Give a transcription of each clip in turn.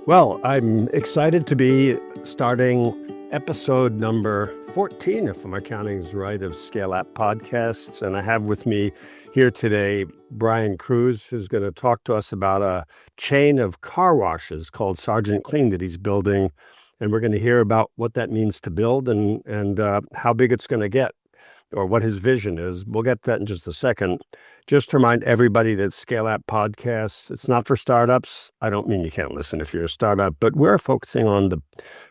Well, I'm excited to be starting episode number 14, if my counting is right, of Scale Up Podcasts. And I have with me here today Brian Krusz, who's going to talk to us about a chain of car washes called Sergeant Clean that he's building. And we're going to hear about what that means to build and how big it's going to get, or what his vision is. We'll get to that in just a second. Just to remind everybody that Scale Up Podcasts, it's not for startups. I don't mean you can't listen if you're a startup, but we're focusing on the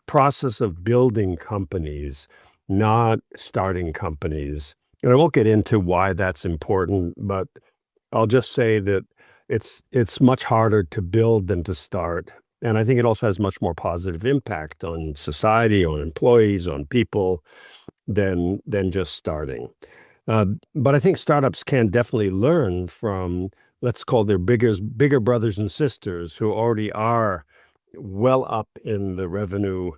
process of building companies, not starting companies. And I won't get into why that's important, but I'll just say that it's much harder to build than to start. And I think it also has much more positive impact on society, on employees, on people than just starting. But I think startups can definitely learn from, let's call their bigger brothers and sisters who already are well up in the revenue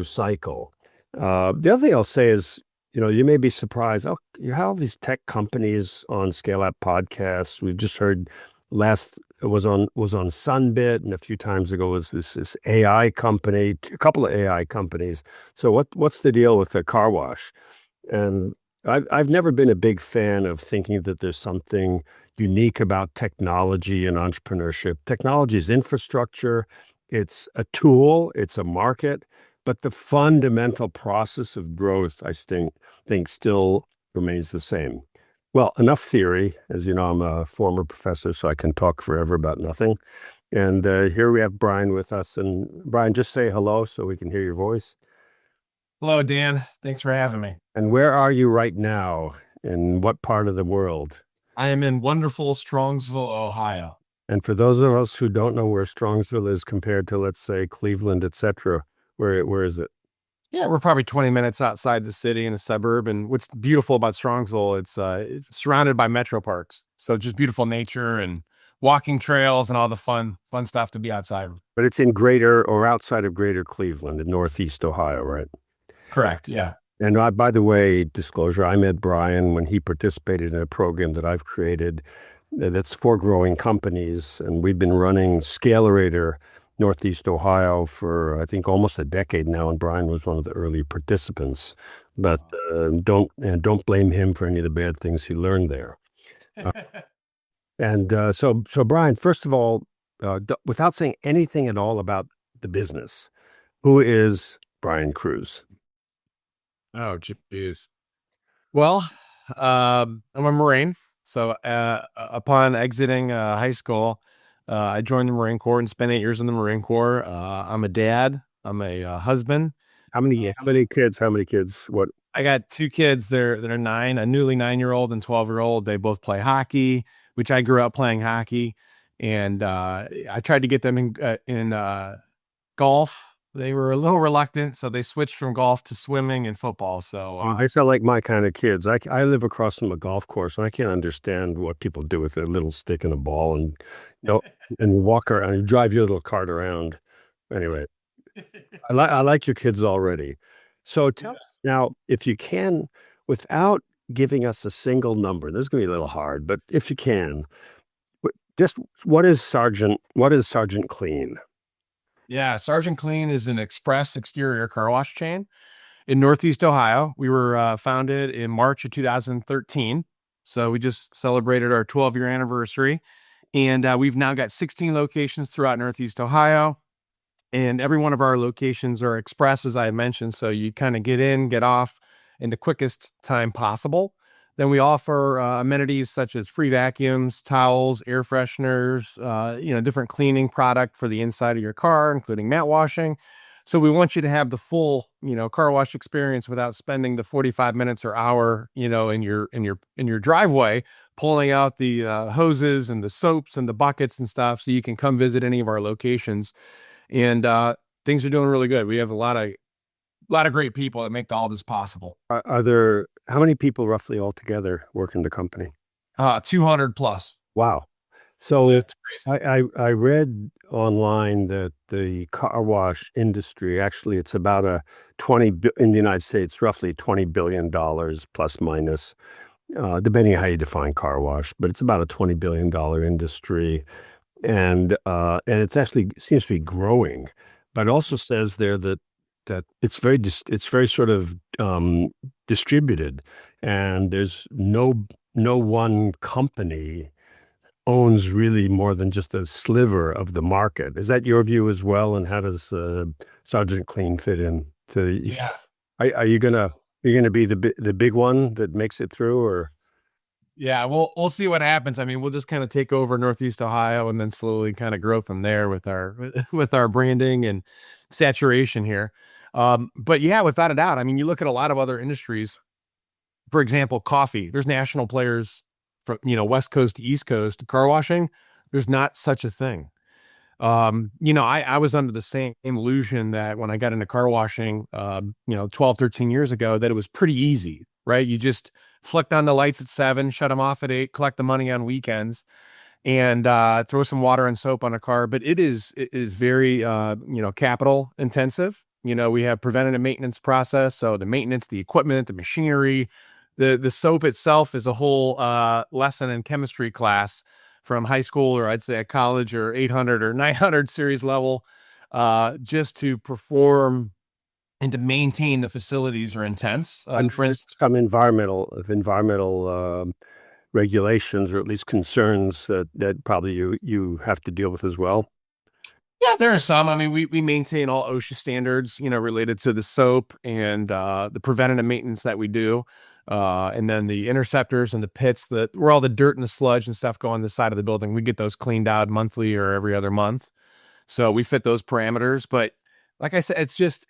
cycle. The other thing I'll say is, you may be surprised. Oh, you have all these tech companies on Scale Up Podcasts. We've just heard last was on Sunbit, and a few times ago was this AI company, a couple of AI companies. So what's the deal with the car wash? And I've never been a big fan of thinking that there's something unique about technology and entrepreneurship. Technology is infrastructure, it's a tool, it's a market, but the fundamental process of growth, I think still remains the same. Well, enough theory. As you know, I'm a former professor, so I can talk forever about nothing. And here we have Brian with us. And Brian, just say hello so we can hear your voice. Hello, Dan. Thanks for having me. And where are you right now? In what part of the world? I am in wonderful Strongsville, Ohio. And for those of us who don't know where Strongsville is compared to, let's say, Cleveland, et cetera, where is it? Yeah, we're probably 20 minutes outside the city in a suburb. And what's beautiful about Strongsville, it's surrounded by metro parks. So just beautiful nature and walking trails and all the fun stuff to be outside. But it's in greater or outside of greater Cleveland in Northeast Ohio, right? Correct, yeah. And by the way, disclosure, I met Brian when he participated in a program that I've created that's for growing companies. And we've been running Scalerator Northeast Ohio for, I think, almost a decade now, and Brian was one of the early participants. But don't blame him for any of the bad things he learned there. So Brian, first of all, without saying anything at all about the business, who is Brian Krusz? Oh, geez. Well, I'm a Marine. So upon exiting high school, I joined the Marine Corps and spent 8 years in the Marine Corps. I'm a dad. I'm a husband. How many kids? What? I got 2 kids. They're 9, a newly 9-year-old and 12-year-old. They both play hockey, which I grew up playing hockey. And I tried to get them in golf. They were a little reluctant, so they switched from golf to swimming and football. So I sound like my kind of kids. I live across from a golf course, and I can't understand what people do with a little stick and a ball and and walk around and drive your little cart around. Anyway, I like your kids already. So tell us now, if you can, without giving us a single number, this is going to be a little hard, but if you can, just what is Sergeant Clean? Yeah, Sergeant Clean is an express exterior car wash chain in Northeast Ohio. We were founded in March of 2013. So we just celebrated our 12-year anniversary. And we've now got 16 locations throughout Northeast Ohio. And every one of our locations are express, as I mentioned. So you kind of get in, get off in the quickest time possible. Then we offer amenities such as free vacuums, towels, air fresheners, different cleaning product for the inside of your car, including mat washing. So we want you to have the full, car wash experience without spending the 45 minutes or hour, in your driveway, pulling out the hoses and the soaps and the buckets and stuff. So you can come visit any of our locations, and things are doing really good. We have a lot of great people that make all this possible. How many people roughly altogether work in the company? 200 plus. Wow. So That's crazy. I read online that the car wash industry, actually, it's about in the United States, roughly $20 billion plus minus, depending on how you define car wash, but it's about a $20 billion industry. and it's actually seems to be growing, but it also says there that it's very sort of distributed, and there's no one company owns really more than just a sliver of the market. Is that your view as well? And how does Sergeant Clean fit in? Yeah. Are you gonna be the big one that makes it through, or Yeah, we'll see what happens. I mean, we'll just kind of take over Northeast Ohio and then slowly kind of grow from there with our with our branding and saturation here. But yeah, without a doubt, I mean, you look at a lot of other industries. For example, coffee. There's national players from West Coast to East Coast. Car washing, there's not such a thing. I was under the same illusion that when I got into car washing, 12, 13 years ago, that it was pretty easy, right? You just flicked on the lights at 7, shut them off at 8, collect the money on weekends, and throw some water and soap on a car. But it is very, capital intensive. We have preventative maintenance process. So the maintenance, the equipment, the machinery, the soap itself is a whole lesson in chemistry class from high school, or I'd say at college, or 800 or 900 series level, just to perform and to maintain the facilities are intense. And for instance, some environmental regulations, or at least concerns that probably you have to deal with as well? yeah, there are some. I mean, we maintain all OSHA standards, related to the soap and the preventative maintenance that we do. And then the interceptors and the pits where all the dirt and the sludge and stuff go on the side of the building, we get those cleaned out monthly or every other month. So we fit those parameters. But like I said,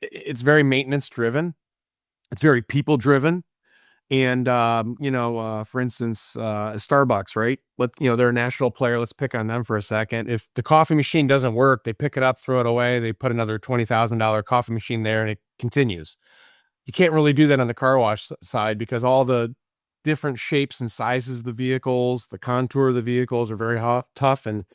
it's very maintenance driven. It's very people driven. And for instance, Starbucks, right? They're a national player. Let's pick on them for a second. If the coffee machine doesn't work, they pick it up, throw it away. They put another $20,000 coffee machine there, and it continues. You can't really do that on the car wash side because all the different shapes and sizes of the vehicles, the contour of the vehicles are very tough and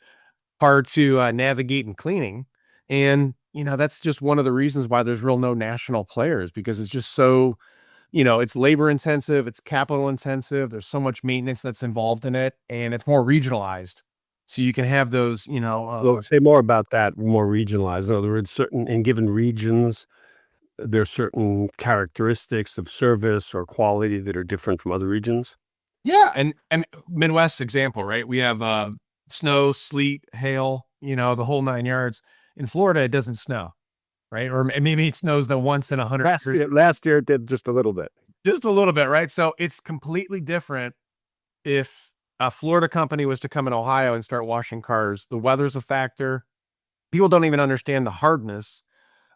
hard to navigate and cleaning. And that's just one of the reasons why there's no national players, because it's just so it's labor intensive, it's capital intensive. There's so much maintenance that's involved in it, and it's more regionalized. So you can have those, Well, say more about that, more regionalized. In other words, in given regions, there are certain characteristics of service or quality that are different from other regions. yeah, and Midwest example, right? We have snow, sleet, hail, the whole 9 yards. In Florida, it doesn't snow, right? Or maybe it snows the once in 100 years. Last year it did just a little bit. Just a little bit, right? So it's completely different if a Florida company was to come in Ohio and start washing cars. The weather's a factor. People don't even understand the hardness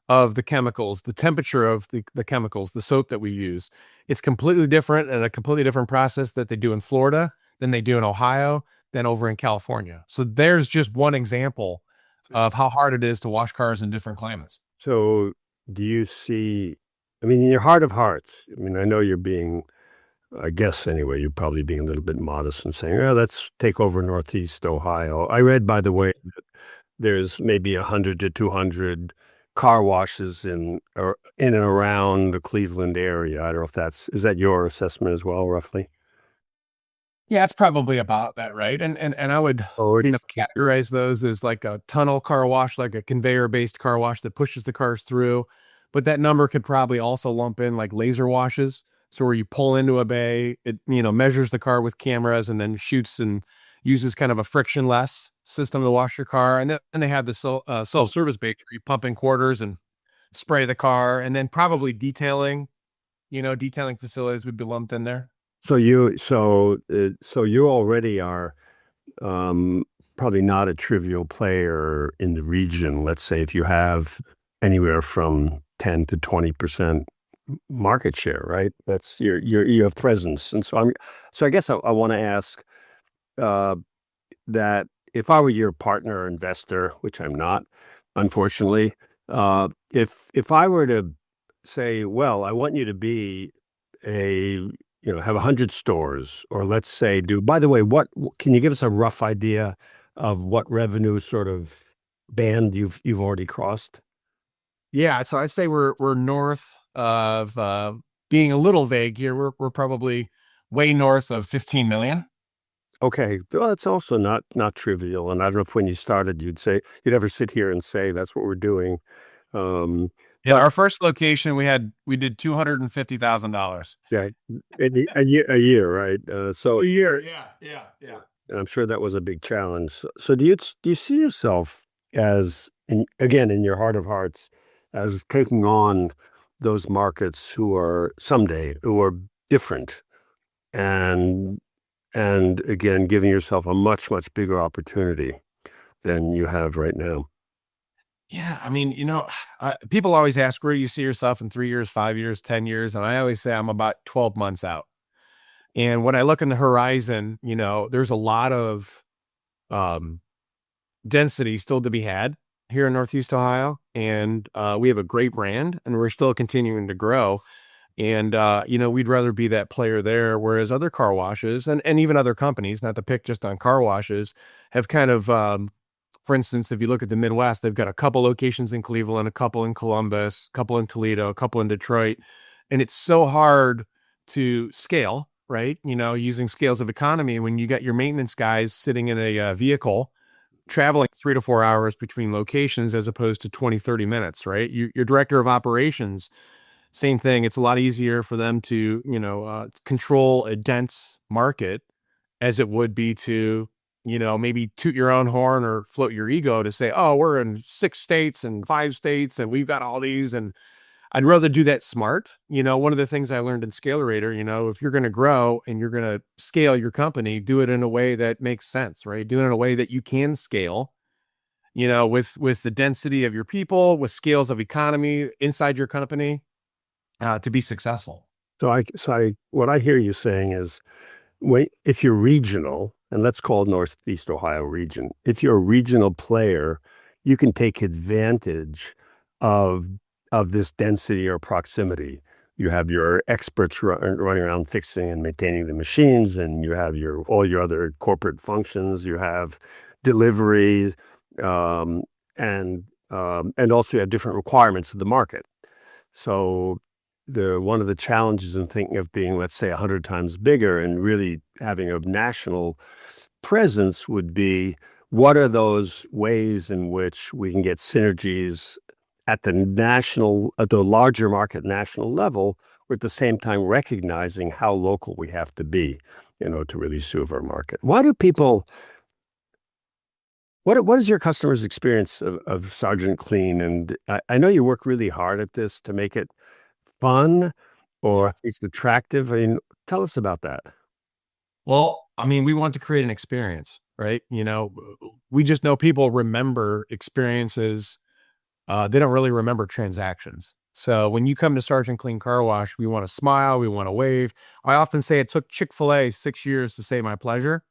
of the chemicals, the temperature of the chemicals, the soap that we use. It's completely different, and a completely different process that they do in Florida than they do in Ohio, than over in California. So there's just one example of how hard it is to wash cars in different climates. So do you see, I mean, in your heart of hearts, I mean, I know you're being, I guess anyway, you're probably being a little bit modest and saying, oh, let's take over Northeast Ohio. I read, by the way, that there's maybe 100 to 200 car washes in and around the Cleveland area. I don't know if is that your assessment as well, roughly? Yeah, it's probably about that, right? And I would Oh, categorize those as like a tunnel car wash, like a conveyor based car wash that pushes the cars through. But that number could probably also lump in like laser washes. So where you pull into a bay, it measures the car with cameras and then shoots and uses kind of a frictionless system to wash your car. And then they have the self service bay where you pump in quarters and spray the car, and then probably detailing facilities would be lumped in there. so you already are probably not a trivial player in the region. Let's say if you have anywhere from 10 to 20% market share, right? That's you have presence, and so I guess I want to ask uh, that if I were your partner or investor, which I'm not, unfortunately, if I were to say, well, I want you to be have 100 stores, or let's say by the way, what can you give us a rough idea of what revenue sort of band you've already crossed? Yeah, so I'd say we're north of being a little vague here. We're probably way north of 15 million. Okay, well, it's also not trivial. And I don't know if when you started, you'd ever sit here and say that's what we're doing. Um, Yeah, but our first location we did $250,000. yeah, a year, right? A year. Yeah, yeah, yeah. And I'm sure that was a big challenge. So do you see yourself as, again, in your heart of hearts, as taking on those markets who are different and again giving yourself a much bigger opportunity than you have right now? Yeah, I mean, people always ask, where do you see yourself in 3 years, 5 years, 10 years? And I always say I'm about 12 months out. And when I look in the horizon, there's a lot of um, density still to be had here in Northeast Ohio. And we have a great brand and we're still continuing to grow. And, we'd rather be that player there. Whereas other car washes and even other companies, not to pick just on car washes, have kind of, for instance, if you look at the Midwest, they've got a couple locations in Cleveland, a couple in Columbus, a couple in Toledo, a couple in Detroit. And it's so hard to scale, right? Using scales of economy when you got your maintenance guys sitting in a vehicle traveling 3 to 4 hours between locations as opposed to 20, 30 minutes, right? Your director of operations, same thing. It's a lot easier for them to, control a dense market as it would be to, maybe toot your own horn or float your ego to say, oh, we're in 6 states and 5 states and we've got all these. And I'd rather do that smart. One of the things I learned in Scalerator, if you're going to grow and you're going to scale your company, do it in a way that makes sense, right? Do it in a way that you can scale, with the density of your people, with scales of economy inside your company, to be successful. What I hear you saying is, if you're regional, and let's call Northeast Ohio region, if you're a regional player, you can take advantage of this density or proximity. You have your experts running around fixing and maintaining the machines, and you have all your other corporate functions. You have delivery, um, and also you have different requirements of the market. So one of the challenges in thinking of being, let's say, 100 times bigger and really having a national presence would be, what are those ways in which we can get synergies at the larger market national level, or at the same time recognizing how local we have to be, to really serve our market. Why do people what is your customer's experience of Sergeant Clean? And I know you work really hard at this to make it fun or at least attractive. I mean, tell us about that. Well, I mean, we want to create an experience, right? We just know people remember experiences. They don't really remember transactions. So when you come to Sergeant Clean Car Wash, we want to smile, we want to wave. I often say it took Chick-fil-A 6 years to say my pleasure.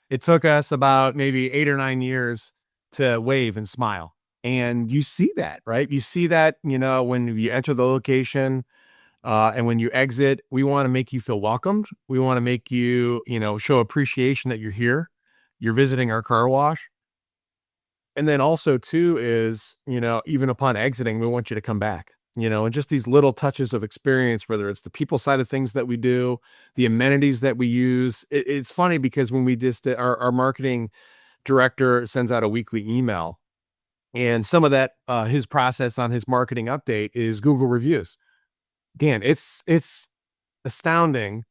It took us about maybe 8 or 9 years to wave and smile. And you see that, right? You see that, when you enter the location, and when you exit. We want to make you feel welcomed. We want to make you, show appreciation that you're here. You're visiting our car wash. And then also too is, even upon exiting, we want you to come back, and just these little touches of experience, whether it's the people side of things that we do, the amenities that we use. It's funny because when we just, our marketing director sends out a weekly email, and some of that, his process on his marketing update is Google reviews. Dan, it's astounding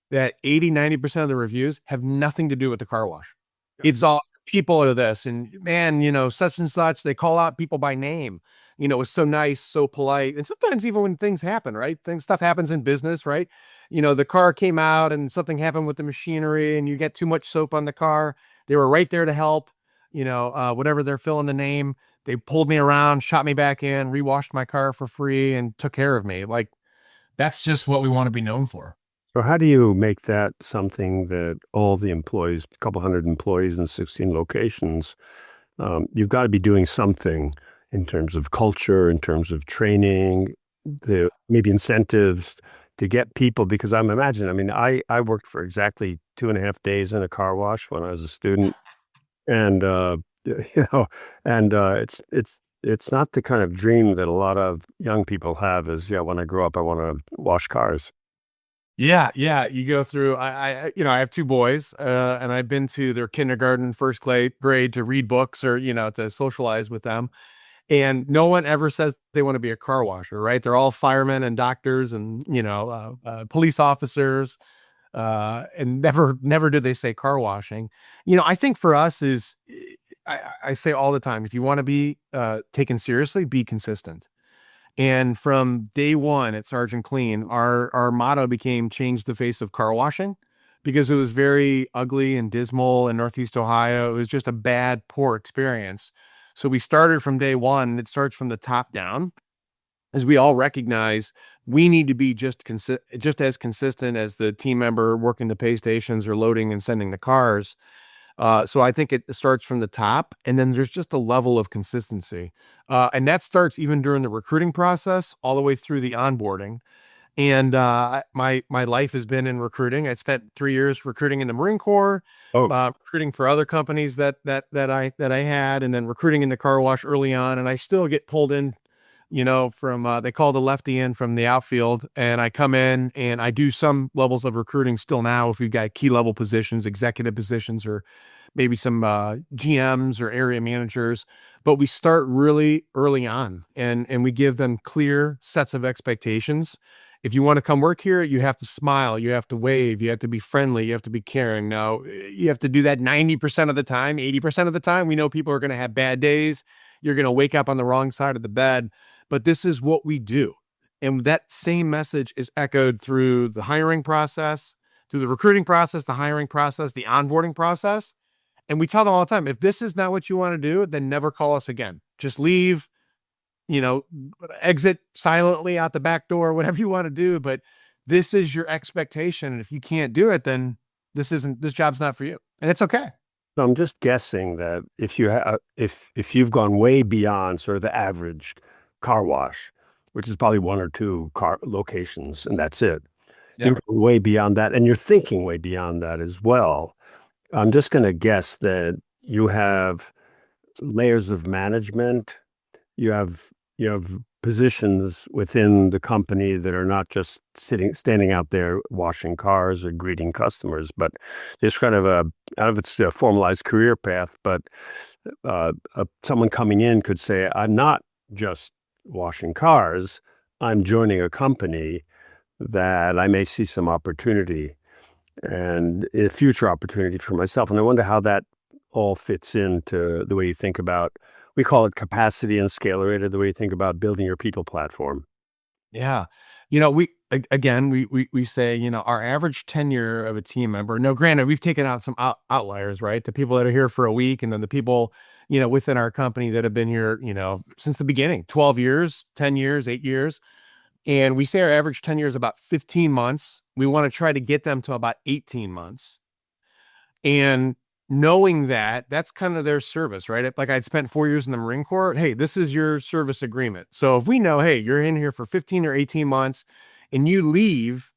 that 80, 90% of the reviews have nothing to do with the car wash. It's all people are this, and man, such and such, they call out people by name. It's so nice, so polite. And sometimes even when things happen, right? Stuff happens in business, right? The car came out and something happened with the machinery and you get too much soap on the car. They were right there to help, whatever they're filling the name. They pulled me around, shot me back in, rewashed my car for free and took care of me. Like, that's just what we want to be known for. So how do you make that something that all the employees, a couple hundred employees in 16 locations, you've got to be doing something in terms of culture, in terms of training, maybe incentives to get people, because I mean, I worked for exactly 2.5 days in a car wash when I was a student. And, you know, and it's not the kind of dream that a lot of young people have is, yeah, when I grow up, I want to wash cars. Yeah. You go through. I have two boys, and I've been to their kindergarten, first grade to read books or to socialize with them. And no one ever says they want to be a car washer, right? They're all firemen and doctors and police officers, and never do they say car washing. I think for us is, I say all the time, if you want to be taken seriously, be consistent. And from day one at Sergeant Clean, our motto became change the face of car washing because it was very ugly and dismal in Northeast Ohio. It was just a bad, poor experience. So we started from day one, and it starts from the top down, as we all recognize we need to be just as consistent as the team member working the pay stations or loading and sending the cars. So I think it starts from the top, and then there's just a level of consistency, and that starts even during the recruiting process, all the way through the onboarding. And my life has been in recruiting. I spent 3 years recruiting in the Marine Corps, Oh, recruiting for other companies that I had, and then recruiting in the car wash early on. And I still get pulled in, from they call the lefty in from the outfield, and I come in and I do some levels of recruiting still now. If we've got key level positions, executive positions, or maybe some GMs or area managers, but we start really early on, and we give them clear sets of expectations. If you want to come work here, you have to smile, you have to wave, you have to be friendly, you have to be caring. Now, you have to do that 90% of the time, 80% of the time. We know people are going to have bad days. You're going to wake up on the wrong side of the bed, but this is what we do. And that same message is echoed through the hiring process, through the recruiting process, the hiring process, the onboarding process. And we tell them all the time, if this is not what you want to do, then never call us again. Just leave, you know, exit silently out the back door, whatever you want to do. But this is your expectation. And if you can't do it, then this job's not for you. And it's okay. so I'm just guessing that if you've gone way beyond sort of the average car wash, which is probably one or two car locations, and that's it. Yeah. You're going way beyond that, and you're thinking way beyond that as well. I'm just going to guess that you have layers of management. You have positions within the company that are not just standing out there washing cars or greeting customers, but it's kind of out of its formalized career path. But someone coming in could say, "I'm not just washing cars. I'm joining a company that I may see some opportunity and a future opportunity for myself." And I wonder how that all fits into the way you think about, we call it capacity and scalerator, the way you think about building your people platform. Yeah. We say, our average tenure of a team member. Now, granted, we've taken out some outliers, right? The people that are here for a week, and then the people, within our company that have been here, since the beginning, 12 years, 10 years, 8 years. And we say our average tenure is about 15 months. We want to try to get them to about 18 months. And knowing that that's kind of their service, right? Like, I'd spent 4 years in the Marine Corps. Hey, this is your service agreement. So if we know, hey, you're in here for 15 or 18 months and you leave,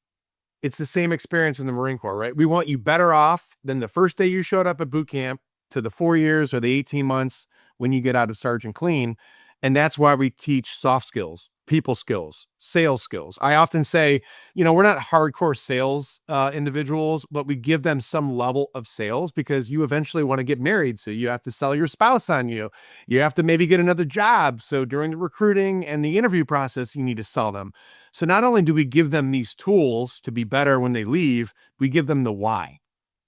it's the same experience in the Marine Corps, right? We want you better off than the first day you showed up at boot camp to the 4 years or the 18 months when you get out of Sergeant Clean. And that's why we teach soft skills, people skills, sales skills. I often say, we're not hardcore sales individuals, but we give them some level of sales because you eventually want to get married. So you have to sell your spouse on you. You have to maybe get another job. So during the recruiting and the interview process, you need to sell them. So not only do we give them these tools to be better when they leave, we give them the why.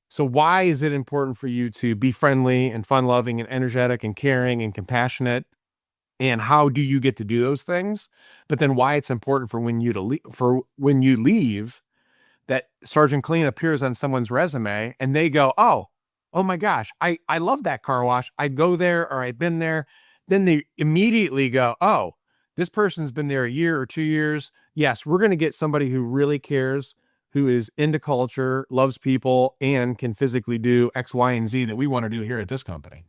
So why is it important for you to be friendly and fun-loving and energetic and caring and compassionate? And how do you get to do those things? But then why it's important for when you leave, that Sergeant Clean appears on someone's resume and they go, oh my gosh, I love that car wash. I go there, or I've been there. Then they immediately go, oh, this person's been there a year or 2 years. Yes, we're going to get somebody who really cares, who is into culture, loves people, and can physically do X, Y, and Z that we want to do here at this company.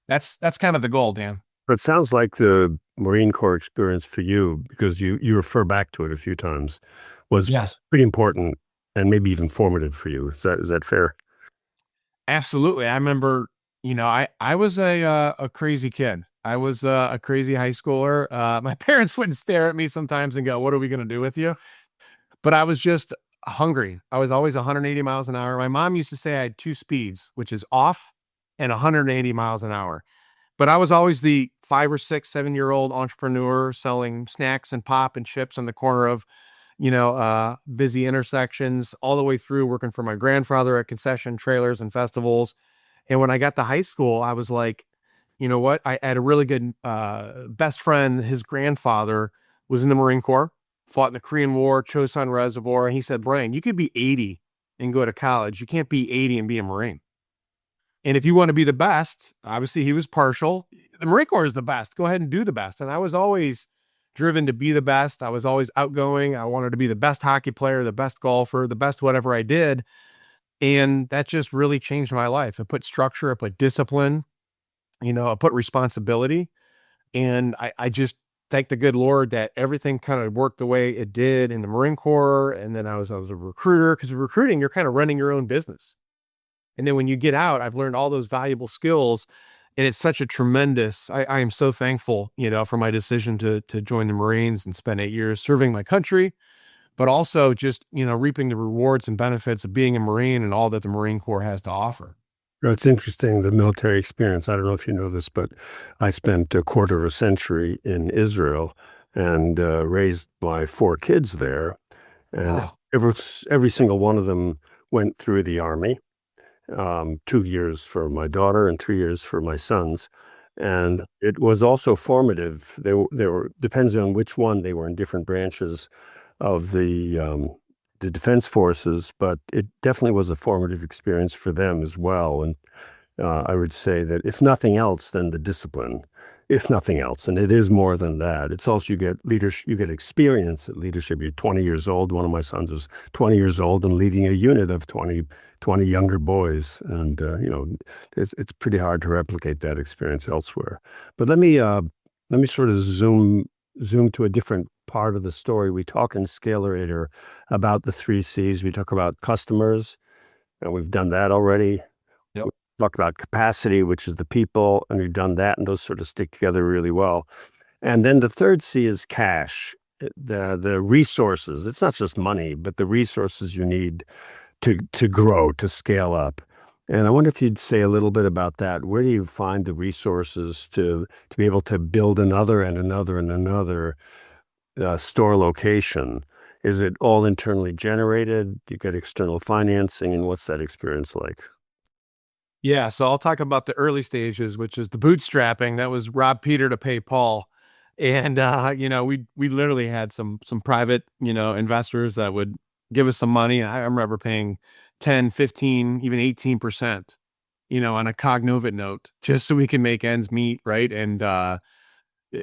That's kind of the goal, Dan. But it sounds like the Marine Corps experience for you, because you refer back to it a few times, was Yes. pretty important and maybe even formative for you. Is that fair? Absolutely. I remember, I was a crazy kid. I was a crazy high schooler. My parents would stare at me sometimes and go, "What are we going to do with you?" But I was just hungry. I was always 180 miles an hour. My mom used to say I had two speeds, which is off and 180 miles an hour. But I was always the 5 or 6, 7-year-old entrepreneur selling snacks and pop and chips on the corner of, busy intersections, all the way through working for my grandfather at concession trailers and festivals. And when I got to high school, I was like, you know what? I had a really good best friend. His grandfather was in the Marine Corps, fought in the Korean War, Chosun Reservoir. And he said, Brian, you could be 80 and go to college. You can't be 80 and be a Marine. And if you want to be the best, obviously he was partial. The Marine Corps is the best. Go ahead and do the best. And I was always driven to be the best. I was always outgoing. I wanted to be the best hockey player, the best golfer, the best whatever I did. And that just really changed my life. It put structure, it put discipline, I put responsibility. And I just thank the good Lord that everything kind of worked the way it did in the Marine Corps. And then I was a recruiter, because recruiting, you're kind of running your own business. And then when you get out, I've learned all those valuable skills. And it's such a tremendous, I am so thankful, for my decision to join the Marines and spend 8 years serving my country, but also just, reaping the rewards and benefits of being a Marine and all that the Marine Corps has to offer. It's interesting, the military experience. I don't know if you know this, but I spent a quarter of a century in Israel and raised my 4 kids there. And Wow. every single one of them went through the Army. 2 years for my daughter and 3 years for my sons. And it was also formative. They were depends on which one. They were in different branches of the defense forces, but it definitely was a formative experience for them as well. And I would say that if nothing else, then the discipline, if nothing else, and it is more than that. It's also you get leadership, you get experience at leadership. You're 20 years old. One of my sons is 20 years old and leading a unit of 20 younger boys. And, it's pretty hard to replicate that experience elsewhere. But let me sort of zoom to a different part of the story. We talk in Scalerator about the 3 Cs. We talk about customers, and we've done that already. Yep. Talk about capacity, which is the people, and we've done that, and those sort of stick together really well. And then the third C is cash, the resources. It's not just money, but the resources you need to grow, to scale up. And I wonder if you'd say a little bit about that. Where do you find the resources to be able to build another and another and another store location? Is it all internally generated? Do you get external financing, and what's that experience like? Yeah, so I'll talk about the early stages, which is the bootstrapping. That was rob Peter to pay Paul. And we literally had some private, investors that would give us some money. I remember paying 10, 15, even 18%, on a cognovit note, just so we can make ends meet, right? And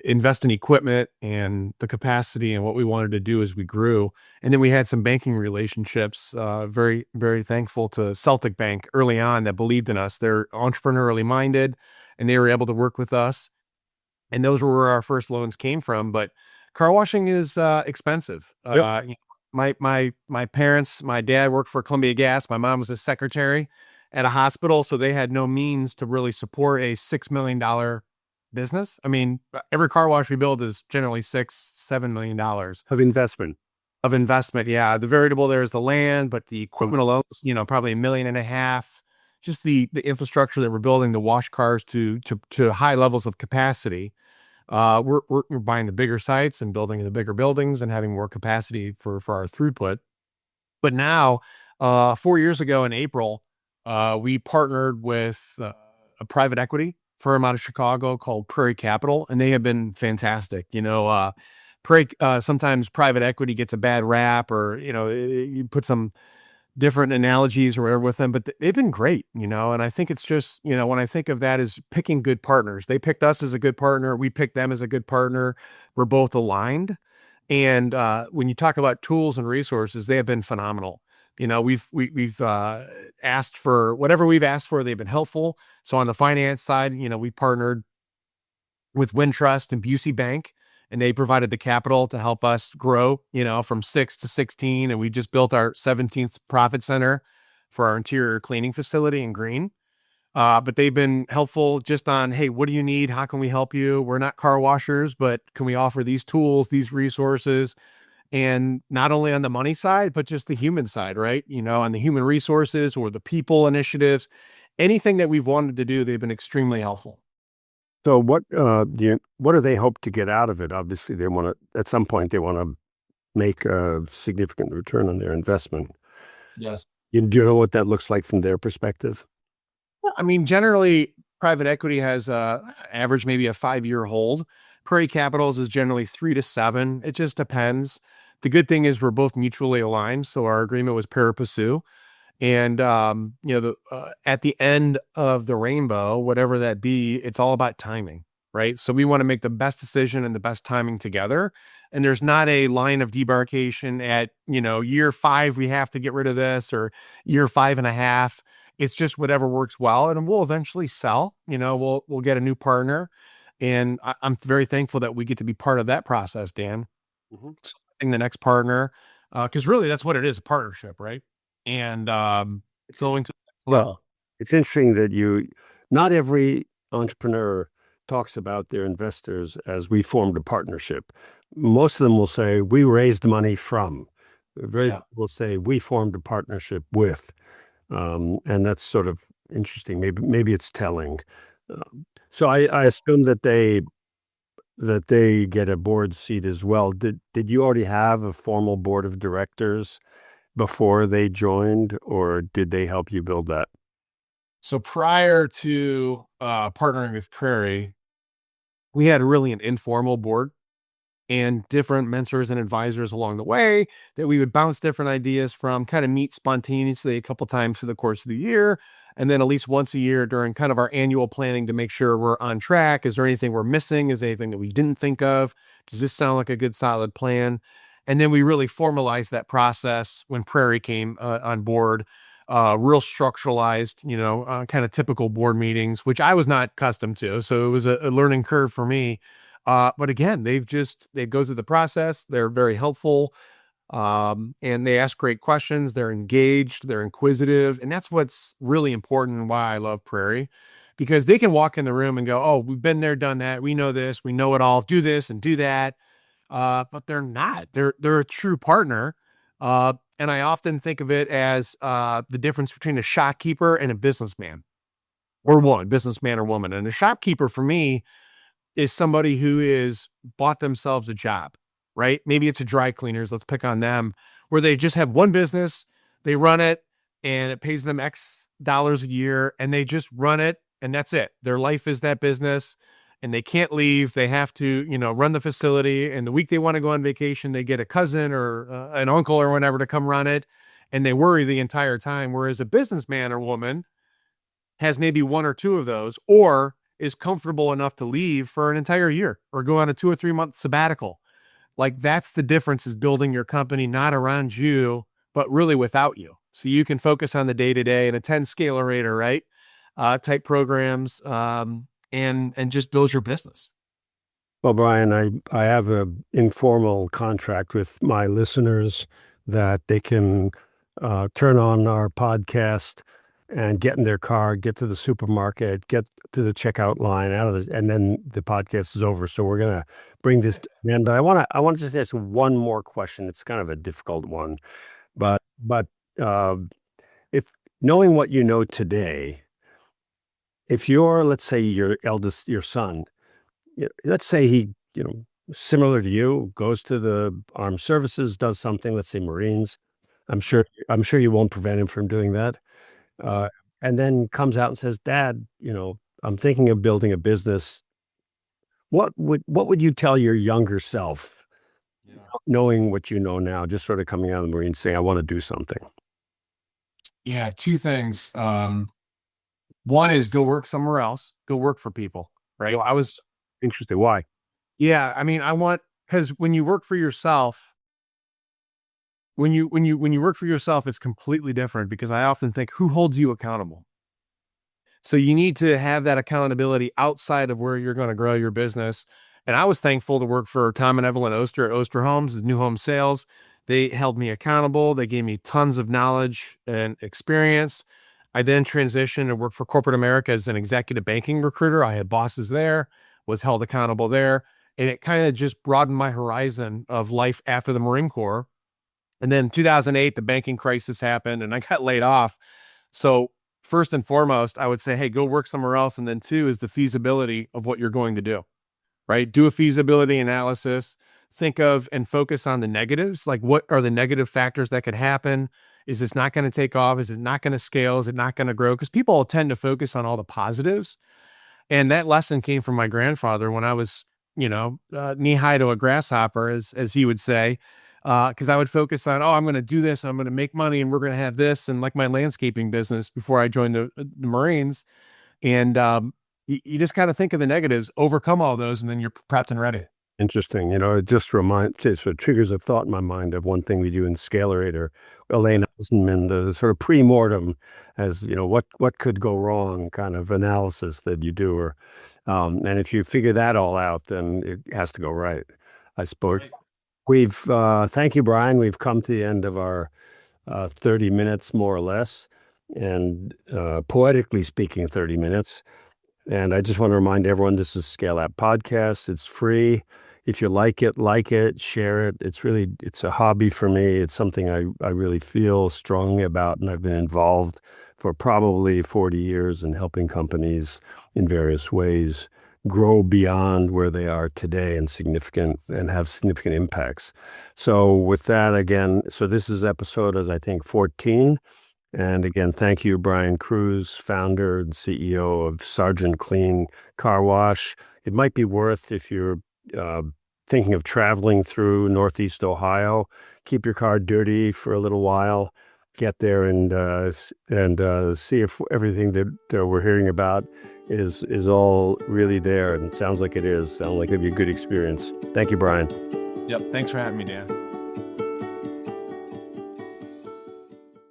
invest in equipment and the capacity and what we wanted to do as we grew. And then we had some banking relationships, very, very thankful to Celtic Bank early on that believed in us. They're entrepreneurially minded, and they were able to work with us. And those were where our first loans came from. But car washing is expensive. Yep. My parents, my dad worked for Columbia Gas. My mom was a secretary at a hospital, so they had no means to really support a $6 million business. I mean, every car wash we build is generally $6-7 million Of investment. of investment. Yeah, the variable there is the land, but the equipment alone is, probably $1.5 million. Just the infrastructure that we're building to wash cars to high levels of capacity. We're buying the bigger sites and building the bigger buildings and having more capacity for our throughput. But now, 4 years ago in April, we partnered with a private equity firm out of Chicago called Prairie Capital, and they have been fantastic. Sometimes private equity gets a bad rap, or you put some different analogies or whatever with them, but they've been great. And I think it's just, when I think of that as picking good partners, they picked us as a good partner, we picked them as a good partner. We're both aligned. And when you talk about tools and resources, they have been phenomenal. We've asked for whatever we've asked for. They've been helpful. So on the finance side, we partnered with Wintrust and Busey Bank, and they provided the capital to help us grow, from 6 to 16. And we just built our 17th profit center for our interior cleaning facility in Green. But they've been helpful just on, hey, what do you need? How can we help you? We're not car washers, but can we offer these tools, these resources? And not only on the money side, but just the human side, right? On the human resources or the people initiatives, anything that we've wanted to do, they've been extremely helpful. So what do they hope to get out of it? Obviously, they want to at some point they want to make a significant return on their investment. Yes. Do you know what that looks like from their perspective? I mean, generally, private equity has average maybe a 5-year hold. Prairie Capitals is generally 3 to 7. It just depends. The good thing is we're both mutually aligned, so our agreement was pari passu. And at the end of the rainbow, whatever that be, it's all about timing, right? So we want to make the best decision and the best timing together. And there's not a line of debarkation at, year 5, we have to get rid of this, or year 5.5. It's just whatever works well, and we'll eventually sell. We'll get a new partner, and I'm very thankful that we get to be part of that process, Dan. Mhm. Selecting the next partner, because really that's what it is—a partnership, right? And It's going to Well, it's interesting that not every entrepreneur talks about their investors as we formed a partnership. Most of them will say we raised money from. Very yeah. few will say we formed a partnership with, and that's sort of interesting. Maybe it's telling. So I assume that they get a board seat as well. Did you already have a formal board of directors before they joined, or did they help you build that? So prior to partnering with Prairie, we had really an informal board and different mentors and advisors along the way that we would bounce different ideas from, kind of meet spontaneously a couple times through the course of the year. And then at least once a year during kind of our annual planning to make sure we're on track. Is there anything we're missing? Is there anything that we didn't think of? Does this sound like a good, solid plan? And then we really formalized that process when Prairie came on board. Real structuralized, kind of typical board meetings, which I was not accustomed to. So it was a learning curve for me. But again, they go through the process. They're very helpful. And they ask great questions. They're engaged, they're inquisitive. And that's what's really important and why I love Prairie, because they can walk in the room and go, oh, we've been there, done that. We know this, we know it all, do this and do that. But they're not, they're a true partner. And I often think of it as the difference between a shopkeeper and a businessman, or businessman or woman. And a shopkeeper for me is somebody who is bought themselves a job, right? Maybe it's a dry cleaners. Let's pick on them, where they just have one business, they run it, and it pays them X dollars a year, and they just run it, and that's it. Their life is that business, and they can't leave. They have to, run the facility. And the week they want to go on vacation, they get a cousin or an uncle or whatever to come run it, and they worry the entire time. Whereas a businessman or woman has maybe one or two of those, or is comfortable enough to leave for an entire year or go on a 2 or 3 month sabbatical. Like, that's the difference, is building your company not around you, but really without you. So you can focus on the day to day and attend Scalerator, right? Type programs, and just build your business. Well, Brian, I have an informal contract with my listeners that they can turn on our podcast and get in their car, get to the supermarket, get to the checkout line, and then the podcast is over. So we're gonna bring this to an end. But I want to just ask one more question. It's kind of a difficult one, but uh, if knowing what you know today, if let's say your son, let's say he, similar to you, goes to the armed services, does something, let's say Marines. I'm sure you won't prevent him from doing that. Uh, and then comes out and says, Dad, I'm thinking of building a business. What would you tell your younger self, Yeah. knowing what you know now, just sort of coming out of the Marines saying, I want to do something? Yeah, two things. One is go work somewhere else, go work for people, right? Well, I was interested. Why? Yeah, I mean, because when you work for yourself, when you work for yourself, it's completely different, because I often think, who holds you accountable? So you need to have that accountability outside of where you're going to grow your business. And I was thankful to work for Tom and Evelyn Oster at Oster Homes, New Home Sales. They held me accountable. They gave me tons of knowledge and experience. I then transitioned and worked for corporate America as an executive banking recruiter. I had bosses there, was held accountable there. And it kind of just broadened my horizon of life after the Marine Corps. And then 2008, the banking crisis happened and I got laid off. So first and foremost, I would say, hey, go work somewhere else. And then two is the feasibility of what you're going to do, right? Do a feasibility analysis, think of and focus on the negatives. Like, what are the negative factors that could happen? Is this not going to take off? Is it not going to scale? Is it not going to grow? Because people tend to focus on all the positives. And that lesson came from my grandfather when I was, knee high to a grasshopper, as he would say, because I would focus on, oh, I'm going to do this, I'm going to make money, and we're going to have this, and like my landscaping business before I joined the Marines. And you just kind of think of the negatives, overcome all those, and then you're prepped and ready. Interesting. It just triggers a thought in my mind of one thing we do in Scalerator. Elaine Eisenman, the sort of pre-mortem, as what could go wrong kind of analysis that you do, and if you figure that all out, then it has to go right, I suppose. Thank you, Brian. We've come to the end of our 30 minutes, more or less, and poetically speaking, 30 minutes. And I just want to remind everyone, this is Scale Up Podcast. It's free. If you like it, share it. It's a hobby for me. It's something I really feel strongly about, and I've been involved for probably 40 years in helping companies in various ways grow beyond where they are today and have significant impacts. So with that, again, this is episode, as I think, 14. And again, thank you, Brian Krusz, founder and CEO of Sergeant Clean Car Wash. It might be worth, if you're thinking of traveling through Northeast Ohio, keep your car dirty for a little while, get there and see if everything that we're hearing about is all really there. And it sounds like it is. Sounds like it'd be a good experience. Thank you, Brian. Yep. Thanks for having me, Dan.